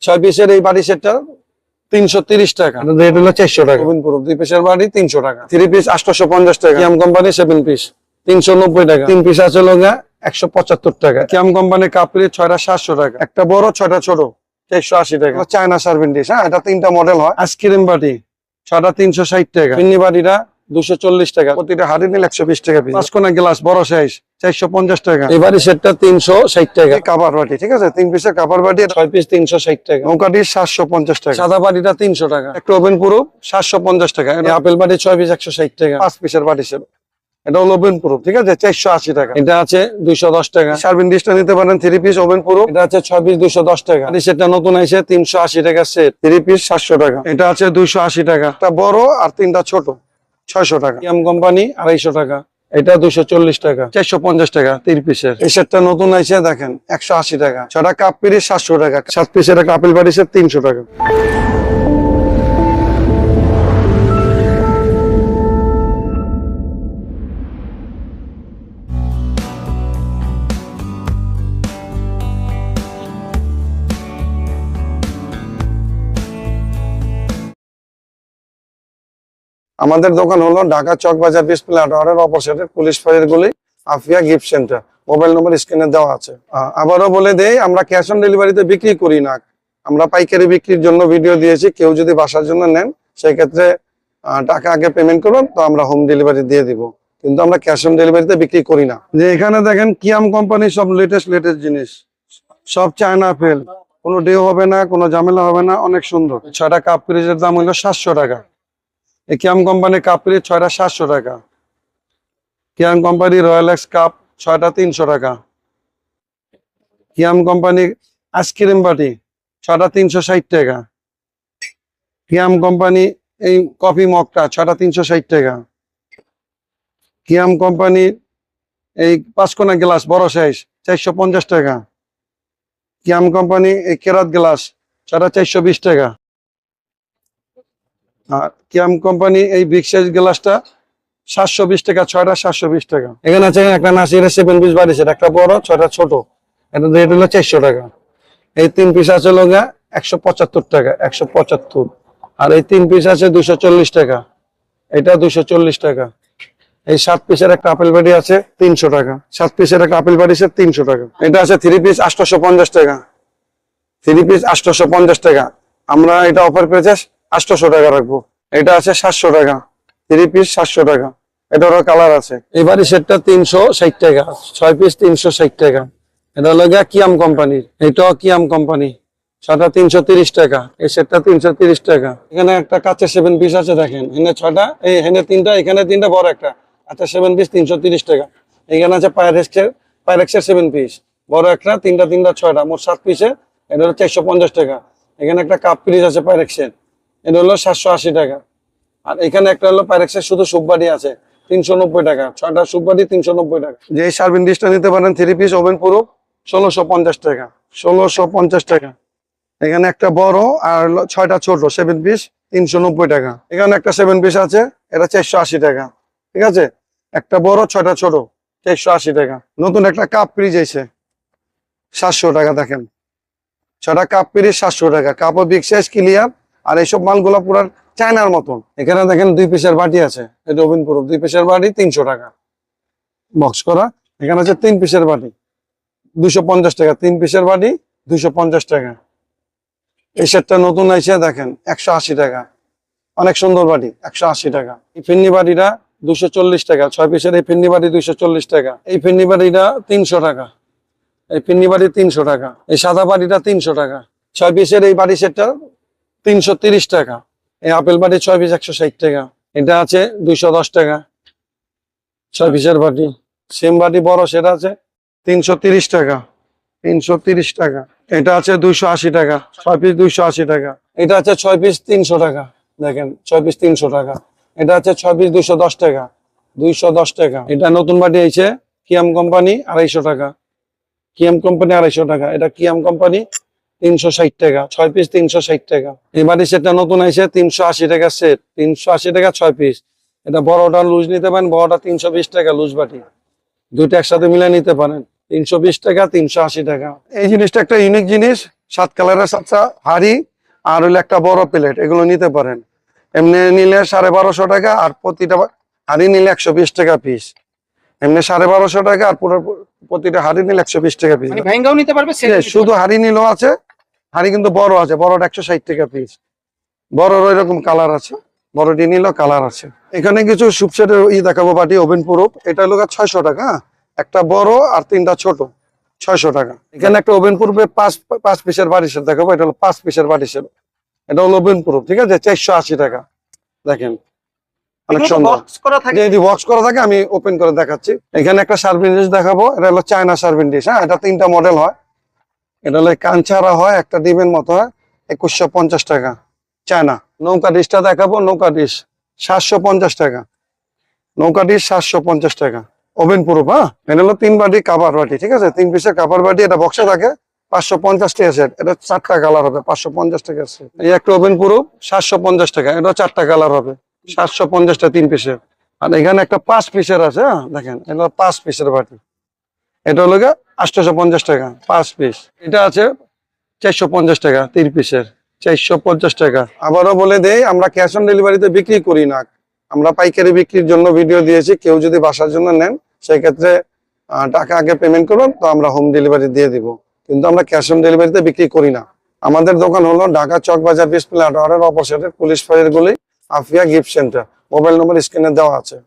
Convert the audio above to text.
6 পিসের এই বাড়ি সেটটা 330 টাকা, রেট হলো 400 টাকা। ওভেন প্রুফ 2 পিসের বাড়ি 300 টাকা। 3 পিস 850 টাকা। কিয়াম কোম্পানি 7 পিস 390 টাকা। 3 পিস আছে লগা 175 টাকা। কিয়াম কোম্পানি কাপ প্লেট 6টা 700 টাকা। একটা বড় 6টা ছোট 480 টাকা। চায়না সার্ভিং ডিশ, হ্যাঁ এটা 3টা মডেল হয়। আইসক্রিম বাটি 6টা 360 টাকা। মিনি বাটিটা 240 টাকা। প্রতিটা হাড়ি নিলে 120 টাকা পিস। 5 কোনা গ্লাস বড় সাইজ 450 টাকা। এবারে সেটটা 360 টাকা। কাভার বাটি, ঠিক আছে, 3 পিসের কাভার বাটি 6 পিস 360 টাকা। নৌকাটি 750 টাকা। সাদা বাটিটা 300 টাকা। একটা ওভেন প্রুফ 750 টাকা। আপেল বাটি 6 পিস 160 টাকা। 5 পিসের বাটি সেট, এটা হলো ওভেন প্রুফ, ঠিক আছে, 480 টাকা। এটা আছে 210 টাকা। সার্ভিং ডিশটা নিতে পারেন 3 পিস ওভেন প্রুফ, এটা আছে 6 পিস 210 টাকা। সেটটা নতুন আছে 380 টাকা সেট, 3 পিস 700 টাকা। এটা আছে 280 টাকা। একটা বড় আর 3টা ছোট 600 টাকা। কিয়াম কোম্পানি 250 টাকা। এটা 240 টাকা। 450 টাকা 3 পিসের। এই সেটটা নতুন আছে দেখেন 180 টাকা। 6টা কাপ পিস 700 টাকা। 7 পিসের একটা আপেল বাটি সেট 300 টাকা। আমাদের দোকান হলো ঢাকা চক বাজার ডিসপ্লে টাওয়ারের অপোজিটে পুলিশ ফাঁড়ির গলি, আফিয়া গিফট সেন্টার। মোবাইল নম্বর স্ক্রিনে দেওয়া আছে। আবারও বলে দেই, আমরা ক্যাশ অন ডেলিভারিতে বিক্রি করি না, আমরা পাইকারি বিক্রির জন্য ভিডিও দিয়েছি। কেউ যদি বাসার জন্য নেন সেই ক্ষেত্রে টাকা আগে পেমেন্ট করুন, তো আমরা হোম ডেলিভারি দিয়ে দিব, কিন্তু আমরা ক্যাশ অন ডেলিভারিতে বিক্রি করি না। যে এখানে দেখেন কিয়াম কোম্পানি সব লেটেস্ট জিনিস, সব চায়না আপেল, কোনো ডেও হবে না, কোনো ঝামেলা হবে না, অনেক সুন্দর। 6টা কাপ পিসের দাম হলো 700 টাকা। এই কিয়াম কোম্পানির কাপ প্লেট 6টা 700 টাকা। কিয়াম কোম্পানি রয়্যাল এক্স কাপ 6টা 300 টাকা। কিয়াম কোম্পানি আইসক্রিম বাটি 6টা 360 টাকা। কিয়াম কোম্পানি এই কফি মগটা 6টা 360 টাকা। কিয়াম কোম্পানি এই 5 কোনা গ্লাস বড় সাইজ 450 টাকা। কিয়াম কোম্পানি এই কেরাত গ্লাস 6টা 420 টাকা। আর কিয়াম কোম্পানি এই বিগ সাইজ গ্লাসটা 720 টাকা। 6টা 720 টাকা। এখানে আছে একটা নাসিরের 7 পিস বাড়ি সেট, একটা বড় 6টা ছোট, এটা রেট হলো 400 টাকা। এই 3 পিস আছে লগা 175 টাকা, 175। আর এই 3 পিস আছে 240 টাকা, এটা 240 টাকা। এই 7 পিসের একটা আপেল বাটি আছে 300 টাকা। 7 পিসের একটা আপেল বাটি আছে 300 টাকা। এটা আছে 3 পিস 850 টাকা। 3 পিস 850 টাকা। আমরা এটা অফার পেয়েছে 800 টাকা রাখবো। এটা আছে 700 টাকা। 3 পিস 700 টাকা। এটারও কালার আছে। এবারে সেটটা 360 টাকা। 6 পিস 360 টাকা। এটা হলো কিয়াম কোম্পানির, এটাও কিয়াম কোম্পানি। 6টা 330 টাকা। এই সেটটা 330 টাকা। এখানে একটা কাঁচের 7 পিস আছে দেখেন, এখানে 6টা, এই এখানে 3টা, এখানে 3টা, বড় একটা। আচ্ছা 7 পিস 330 টাকা। এখানে আছে পাইরেক্সের 7 পিস, বড় একটা, 3টা 6টা, মোট 7 পিসে। এটা হলো 450 টাকা। এখানে একটা কাপ পিস আছে পাইরেক্সের, এটা হলো 780 টাকা। আর এখানে একটা হলো পাইরেক্সের শুধু সুপবাটি আছে 390 টাকা। 6টা সুপবাটি 390 টাকা। যে সার্ভিং ডিশটা নিতে পারেন 3 পিস ওভেন প্রুফ 1650 টাকা। 1650 টাকা। এখানে একটা বড় আর 6টা ছোট 7 পিস 390 টাকা। এখানে একটা 7 পিস আছে, এটা 480 টাকা। ঠিক আছে, একটা বড় 6টা ছোট 480 টাকা। নতুন একটা কাপ ফ্রিজ আছে 700 টাকা। দেখেন 6টা কাপ ফ্রিজ 700 টাকা। কাপও বিগ সাইজ ক্লিয়ার। আর এইসব মালগুলো পুরো চায়নার মতন। এখানে দেখেন 2 পিসের বাটি আছে, এটা ওভেন প্রুফ। 2 পিসের বাটি 300 টাকা বক্স করা। এখানে আছে 3 পিসের বাটি 250 টাকা। 3 পিসের বাটি 250 টাকা। এই সেটটা নতুন আছে দেখেন 180 টাকা। অনেক সুন্দর বাটি, 180 টাকা। এই ফিন্নি বাটিটা 240 টাকা। 6 পিসের এই ফিন্নি বাটি 240 টাকা। এই ফিন্নি বাটিটা 300 টাকা। এই ফিন্নি বাটি 300 টাকা। এই সাদা বাটিটা 300 টাকা। 6 পিসের এই বাটি সেটটা 330 টাকা। এই আপেল বাটি 6 পিস 160 টাকা। এটা আছে 210 টাকা। 6 পিসের বাটি। সেম বাটি বড় সেটা আছে 330 টাকা। 330 টাকা। এটা আছে 280 টাকা। 6 পিস 280 টাকা। এটা আছে 6 পিস 300 টাকা। দেখেন 6 পিস 300 টাকা। এটা আছে 6 পিস 210 টাকা। 210 টাকা। এটা নতুন বাটি আছে কিয়াম কোম্পানি 250 টাকা। কিয়াম কোম্পানি 250 টাকা। এটা কিয়াম কোম্পানি 360 টাকা। 6 পিস 360 টাকা। এই বাটি সেটটা নতুন আছে 380 টাকা সেট। 380 টাকা 6 পিস। এটা বড়টা লুজ নিতে পারেন, বড়টা 320 টাকা লুজ বাটি। দুইটা একসাথে মিলে নিতে পারেন। 320 টাকা 380 টাকা। এই জিনিসটা একটা ইউনিক জিনিস, 7 কালারের 7টা হাড়ি আর হইলো একটা বড় প্লেট, এগুলো নিতে পারেন। এমনি নিলে 1250 টাকা, আর প্রতিটা হাড়ি নিলে 120 টাকা পিস। এমনি 1250 টাকা, আর পুরো প্রতিটা হাড়ি নিলে 120 টাকা পিস। মানে ভাঙ্গাও নিতে পারবে, শুধু হাড়ি নিলেও আছে, হাড়ি কিন্তু বড় আছে, বড়টা 160 টাকা পিস। বড় এরকম কালার আছে, বড়টি নিলেও কালার আছে। এখানে কিছু সুপসেটের দেখাবো, বাটি ওভেন প্রুফ। এটা হলো 600 টাকা, একটা বড় আর 3টা ছোট, 600 টাকা। এখানে একটা ওভেন প্রুফে 5 পিসের বাটি সেট দেখাবো, এটা হলো 5 পিসের বাটি সেট, এটা হলো ওভেন প্রুফ, ঠিক আছে, 480 টাকা। দেখেন অনেক সুন্দর, বক্স করা থাকে। যদি বক্স করা থাকে আমি ওপেন করে দেখাচ্ছি। এখানে একটা সার্ভিং ডিশ দেখাবো, এটা হলো চায়না সার্ভিং ডিশ। হ্যাঁ, এটা 3টা মডেল হয়। এটা হলো কাঞ্চারা হয়, একটা ডিমের মতো হয়, 2150 টাকা চায়না। নৌকা ডিশটা দেখাবো, নৌকা ডিশ 750 টাকা, নৌকা ডিশ 750 টাকা, ওভেন প্রুফ। হ্যাঁ, এটা হলো 3 বাটি কাভার বাটি, ঠিক আছে, 3 পিসের কাভার বাটি, এটা বক্সে থাকে, 550 টাকা সেট। এটা 4টা কালার হবে, 550 টাকা সেট। এই একটা ওভেন প্রুফ 750 টাকা, এটা 4টা কালার হবে, 750 টাকা 3 পিসের। আর এখানে একটা 5 পিসের আছে, হ্যাঁ দেখেন, এটা 5 পিসের বাটি, এটা হলো 850 টাকা 5 পিস। এটা আছে 450 টাকা 3 পিসের, 450 টাকা। আবারও বলে দেই, আমরা ক্যাশ অন ডেলিভারিতে বিক্রি করি না, আমরা পাইকারি বিক্রির জন্য ভিডিও দিয়েছি। কেউ যদি বাসার জন্য নেন, সেক্ষেত্রে টাকা আগে পেমেন্ট করুন, তো আমরা হোম ডেলিভারি দিয়ে দিব, কিন্তু আমরা ক্যাশ অন ডেলিভারিতে বিক্রি করি না। আমাদের দোকান হলো ঢাকা চক বাজার ডিসপ্লে টাওয়ারের অপোজিটে পুলিশ ফাঁড়ির গলি, আফিয়া গিফট সেন্টার। মোবাইল নম্বর স্ক্রিনে দেওয়া আছে।